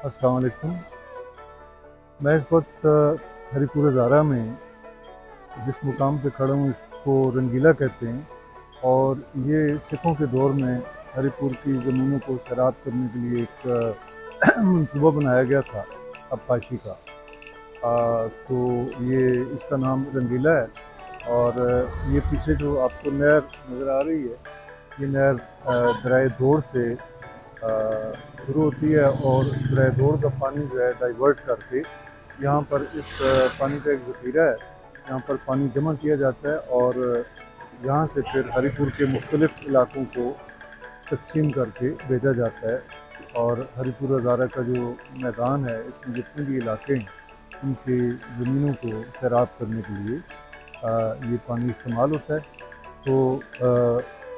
अस्सलाम वालेकुम। मैं इस वक्त हरीपुर हज़ारा में जिस मुकाम पे खड़ा हूँ इसको रंगीला कहते हैं, और ये सिखों के दौर में हरीपुर की ज़मीनों को सैराब करने के लिए एक मंसूबा बनाया गया था अब्बासी का। तो ये इसका नाम रंगीला है। और ये पीछे जो आपको नहर नज़र आ रही है, ये नहर दरिया दौड़ से शुरू होती है, और दरिया दौड़ का पानी जो है डाइवर्ट करके यहाँ पर इस पानी का एक ज़ख़ीरा है, यहाँ पर पानी जमा किया जाता है, और यहाँ से फिर हरीपुर के मुख्तलिफ़ इलाक़ों को तकसीम करके भेजा जाता है। और हरीपुर हज़ारा का जो मैदान है, इसमें जितने भी इलाके हैं उनकी ज़मीनों को सैराब करने के लिए ये पानी इस्तेमाल होता है। तो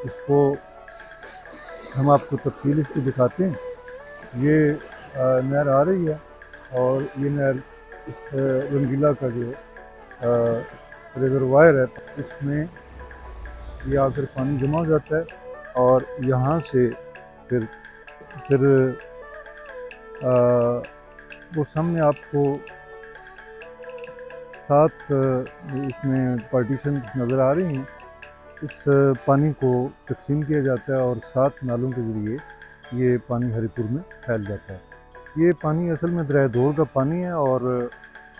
इसको हम आपको तफसील इसकी दिखाते हैं। ये नहर आ रही है, और ये नहर इस रंगीला का जो रिजर्वायर है, इसमें ये आकर पानी जमा हो जाता है, और यहाँ से फिर वो सामने आपको 7 इसमें पार्टीशन नज़र आ रही हैं। इस पानी को तकसीम किया जाता है, और 7 नालों के ज़रिए ये पानी हरीपुर में फैल जाता है। ये पानी असल में दरिया दौड़ का पानी है, और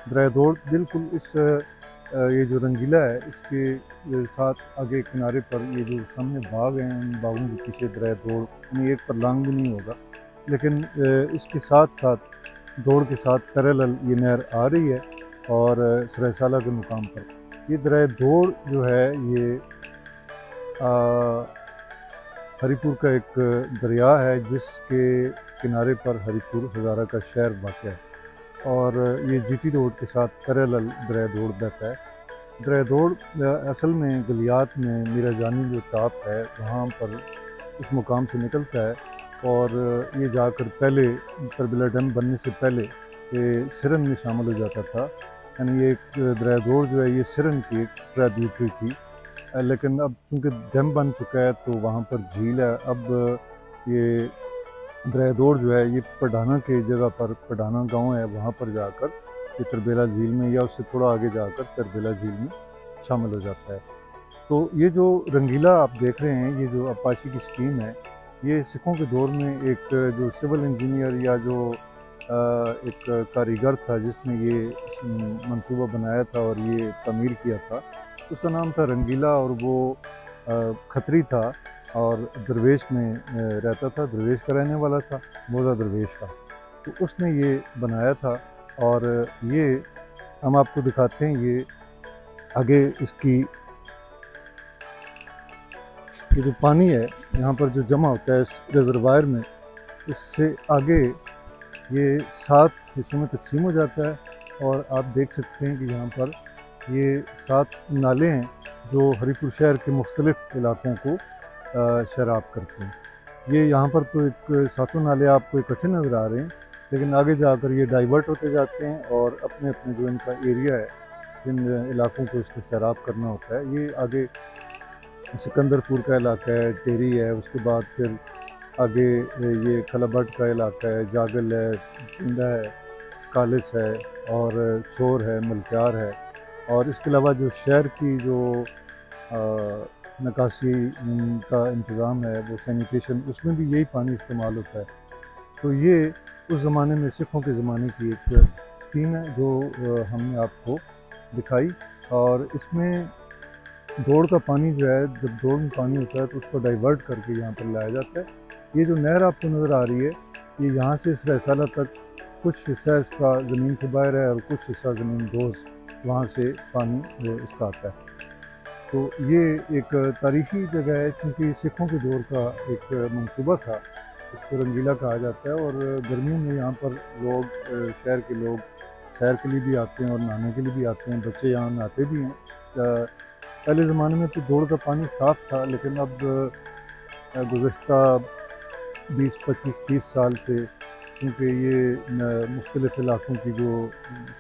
दरिया दौड़ बिल्कुल इस ये जो रंगीला है इसके साथ आगे किनारे पर ये जो सामने बाग हैं, उन बागों के पीछे दरिया दौड़ यानी एक फरलांग भी नहीं होगा, लेकिन इसके साथ साथ दौड़ के साथ पैरेलल ये नहर आ रही है, और सरायसाला के मुकाम पर ये दरिया दौड़ जो है ये हरीपुर का एक दरिया है, जिसके किनारे पर हरीपुर हज़ारा का शहर वाक़ है, और ये जीटी रोड के साथ पैरेलल दरिया दौड़ बहता है। दरिया दौड़ असल में गलियात में मीरा जानी जो टाप है वहाँ पर उस मुकाम से निकलता है, और ये जाकर पहले तरबिला डैम बनने से पहले ये सिरन में शामिल हो जाता था। यानी ये एक दरिया दौड़ जो है ये सिरन की एक ट्राइब्यूटरी थी, लेकिन अब चूँकि डैम बन चुका है तो वहाँ पर झील है। अब ये दरिया दौड़ जो है ये पढ़ाना की जगह पर, पढ़ाना गांव है, वहाँ पर जाकर ये तरबेला झील में या उससे थोड़ा आगे जाकर तरबेला झील में शामिल हो जाता है। तो ये जो रंगीला आप देख रहे हैं, ये जो अब्बासी की स्कीम है, ये सिखों के दौर में एक जो सिविल इंजीनियर या जो एक कारीगर था जिसने ये मंसूबा बनाया था और ये तमीर किया था, उसका नाम था रंगीला, और वो खत्री था और दरवेश में रहता था, दरवेश का रहने वाला था, मोज़ा दरवेश का। तो उसने ये बनाया था, और ये हम आपको दिखाते हैं। ये आगे इसकी ये जो पानी है यहाँ पर जो जमा होता है इस रिजर्वायर में, इससे आगे ये 7 हिस्सों में तकसीम हो जाता है, और आप देख सकते हैं कि यहाँ पर ये 7 नाले हैं जो हरीपुर शहर के मुख्तलिफ़ इलाक़ों को सैराब करते हैं। ये यहाँ पर तो एक 7 नाले आपको इकट्ठे नज़र आ रहे हैं, लेकिन आगे जाकर ये डाइवर्ट होते जाते हैं, और अपने अपने जो इनका एरिया है, जिन इलाक़ों को इससे सैराब करना होता है, ये आगे सिकंदरपुर का इलाका है, टेरी है, उसके बाद फिर आगे ये खलाबट का इलाका है, जागल है, जिंदा है, कालिस है, और चोर है, मलक्यार है, और इसके अलावा जो शहर की जो निकासी का इंतज़ाम है, वो सैनिटेशन, उसमें भी यही पानी इस्तेमाल होता है। तो ये उस ज़माने में सिखों के ज़माने की एक स्कीम है जो हमने आपको दिखाई, और इसमें दौड़ का पानी जो है, जब दौड़ में पानी होता है तो उसको डाइवर्ट करके यहाँ पर लाया जाता है। ये जो नहर आपको नज़र आ रही है, ये यहाँ से सरायसाला तक कुछ हिस्सा इसका ज़मीन से बाहर है, और कुछ हिस्सा ज़मीन दोज़ वहाँ से पानी इसका आता है। तो ये एक तारीख़ी जगह है, क्योंकि सिखों के दौर का एक मंसूबा था, इसको रंगीला कहा जाता है। और गर्मियों में यहाँ पर लोग शहर के लोग सैर के लिए भी आते हैं और नहाने के लिए भी आते हैं, बच्चे यहाँ नहाते भी हैं। पहले ज़माने में तो दौड़ का पानी साफ़ था, लेकिन अब गुज़श्ता 20-25-30 साल से, क्योंकि ये मुख्तलिफ़ इलाक़ों की जो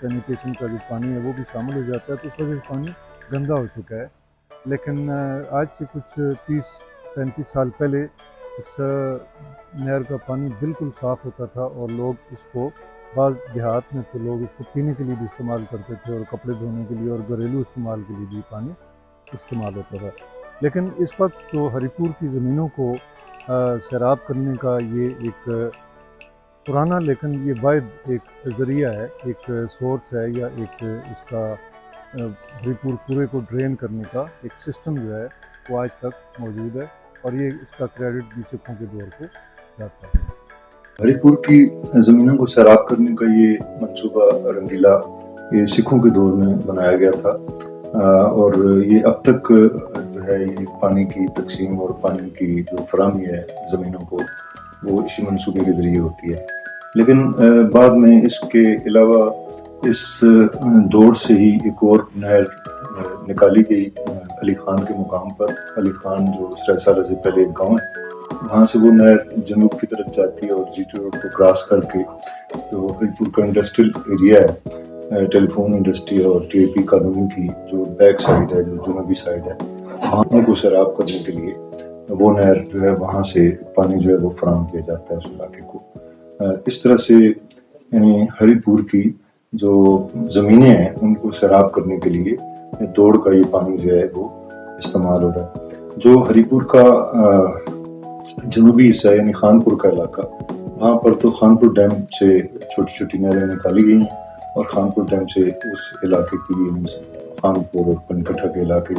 सैनिटेशन का जो पानी है वो भी शामिल हो जाता है, तो उस वजह से पानी गंदा हो चुका है। लेकिन आज से कुछ 30-35 साल पहले اس نہر کا پانی بالکل صاف ہوتا تھا اور لوگ اس کو بعض دیہات میں تو لوگ اس کو پینے کے لیے بھی استعمال کرتے تھے اور کپڑے دھونے کے لیے اور گھریلو استعمال کے لیے بھی پانی استعمال ہوتا تھا. لیکن اس وقت تو ہری پور کی زمینوں کو سیراب کرنے کا یہ ایک پرانا لیکن یہ واحد ایک ذریعہ ہے، ایک سورس ہے، یا ایک اس کا ہری پور پورے کو ڈرین کرنے کا ایک سسٹم جو ہے وہ آج تک موجود ہے، اور یہ اس کا کریڈٹ بھی سکھوں کے دور کو جاتا ہے. ہری پور کی زمینوں کو سیراب کرنے کا یہ منصوبہ رنگیلا یہ سکھوں کے دور میں بنایا گیا تھا، اور یہ اب تک جو ہے یہ پانی کی تقسیم اور پانی کی جو فراہمی ہے زمینوں کو وہ اسی منصوبے کے ذریعے ہوتی ہے. لیکن بعد میں اس کے علاوہ اس دوڑ سے ہی ایک اور نہر نکالی گئی علی خان کے مقام پر. علی خان جو 3 سال سے پہلے ایک گاؤں ہے، وہاں سے وہ نہر جنوب کی طرف جاتی ہے اور جی ٹی روڈ کو کراس کر کے جو ہری پور کا انڈسٹریل ایریا ہے، ٹیلی فون انڈسٹری اور ٹی اے پی کالونی کی جو بیک سائڈ ہے، جو جنوبی سائڈ ہے، وہاں کو سیراب کرنے کے لیے وہ نہر جو ہے وہاں سے پانی جو ہے وہ فراہم کیا جاتا ہے اس علاقے کو. اس طرح سے یعنی ہری پور کی جو زمینیں ہیں ان کو سیراب کرنے کے لیے دوڑ کا یہ پانی جو ہے وہ استعمال ہو رہا ہے. جو ہری پور کا جنوبی حصہ یعنی خانپور کا علاقہ، وہاں پر تو خانپور ڈیم سے چھوٹی چھوٹی نہریں نکالی گئی ہیں اور خانپور ڈیم سے اس علاقے کی خانپور اور پنکٹھا کے علاقے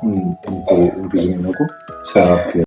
ان کی زمینوں کو سیراب کیا